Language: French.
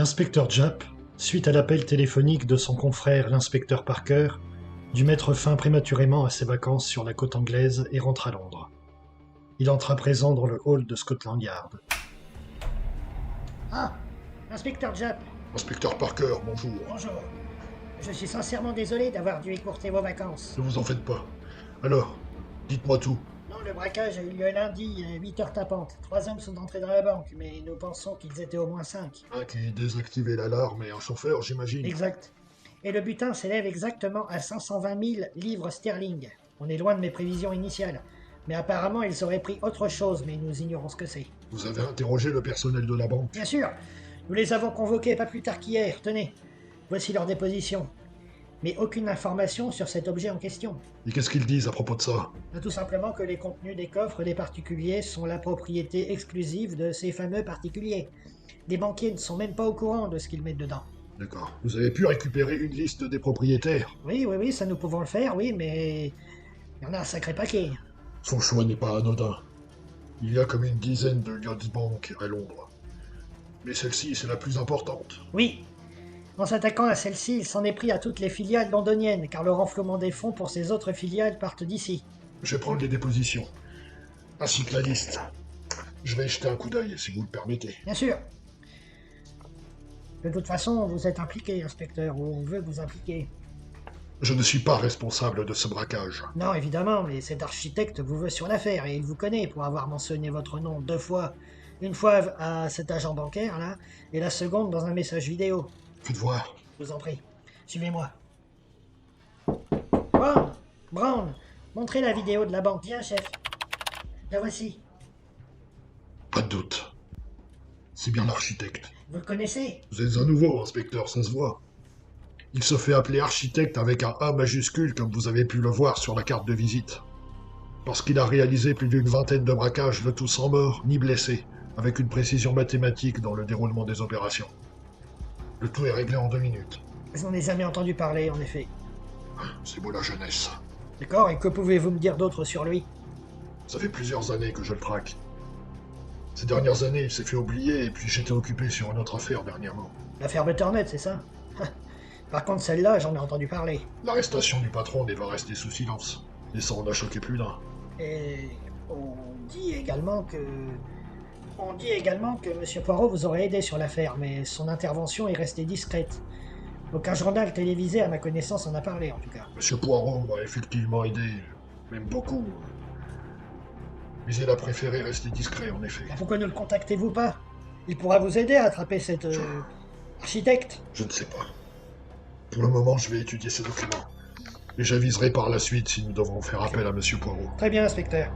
L'inspecteur Japp, suite à l'appel téléphonique de son confrère l'inspecteur Parker, dut mettre fin prématurément à ses vacances sur la côte anglaise et rentre à Londres. Il entre à présent dans le hall de Scotland Yard. Ah, inspecteur Japp, Inspecteur Parker, bonjour. bonjour. Je suis sincèrement désolé d'avoir dû écourter vos vacances. Ne vous en faites pas. Alors, dites-moi tout. Non, le braquage a eu lieu lundi à 8h tapantes. 3 hommes sont entrés dans la banque, mais nous pensons qu'ils étaient au moins 5. Un qui désactivait l'alarme et un chauffeur, j'imagine. Exact. Et le butin s'élève exactement à 520 000 livres sterling. On est loin de mes prévisions initiales. Mais apparemment, ils auraient pris autre chose, mais nous ignorons ce que c'est. Vous avez interrogé le personnel de la banque. Bien sûr, nous les avons convoqués pas plus tard qu'hier. Tenez, voici leur déposition. Mais aucune information sur cet objet en question. Et qu'est-ce qu'ils disent à propos de ça? Tout simplement que les contenus des coffres des particuliers sont la propriété exclusive de ces fameux particuliers. Les banquiers ne sont même pas au courant de ce qu'ils mettent dedans. D'accord. Vous avez pu récupérer une liste des propriétaires? Oui, ça nous pouvons le faire, oui, mais il y en a un sacré paquet. Son choix n'est pas anodin. Il y a comme une dizaine de Lloyds Bank à Londres. Mais celle-ci, c'est la plus importante. Oui. En s'attaquant à celle-ci, il s'en est pris à toutes les filiales londoniennes, car le renflouement des fonds pour ces autres filiales partent d'ici. Je vais prendre les dépositions. Ainsi que la liste. Je vais y jeter un coup d'œil, si vous le permettez. Bien sûr. De toute façon, vous êtes impliqué, inspecteur, ou on veut vous impliquer. Je ne suis pas responsable de ce braquage. Non, évidemment, mais cet architecte vous veut sur l'affaire, et il vous connaît pour avoir mentionné votre nom 2 fois. Une fois à cet agent bancaire, là, et la seconde dans un message vidéo. Faites voir. Je vous en prie. Suivez-moi. Brown, montrez la vidéo de la banque. Viens, chef. La voici. Pas de doute. C'est bien l'architecte. Vous le connaissez? Vous êtes un nouveau, inspecteur, ça se voit. Il se fait appeler architecte avec un A majuscule, comme vous avez pu le voir sur la carte de visite. Parce qu'il a réalisé plus d'une vingtaine de braquages, le tout sans mort ni blessé, avec une précision mathématique dans le déroulement des opérations. Le tout est réglé en 2 minutes. Je n'en ai jamais entendu parler, en effet. C'est beau la jeunesse. D'accord, et que pouvez-vous me dire d'autre sur lui? Ça fait plusieurs années que je le traque. Ces dernières années, il s'est fait oublier, et puis j'étais occupé sur une autre affaire dernièrement. L'affaire Butternet, c'est ça? Par contre, celle-là, j'en ai entendu parler. L'arrestation du patron n'est pas restée sous silence. Et ça en a choqué plus d'un. Et on dit également que M. Poirot vous aurait aidé sur l'affaire, mais son intervention est restée discrète. Aucun journal télévisé, à ma connaissance, en a parlé, en tout cas. Monsieur Poirot m'a effectivement aidé, même beaucoup. Mais il a préféré rester discret, en effet. Pourquoi ne le contactez-vous pas? Il pourra vous aider à attraper cet architecte. Je ne sais pas. Pour le moment, je vais étudier ces documents. Et j'aviserai par la suite si nous devons faire appel à Monsieur Poirot. Très bien, inspecteur.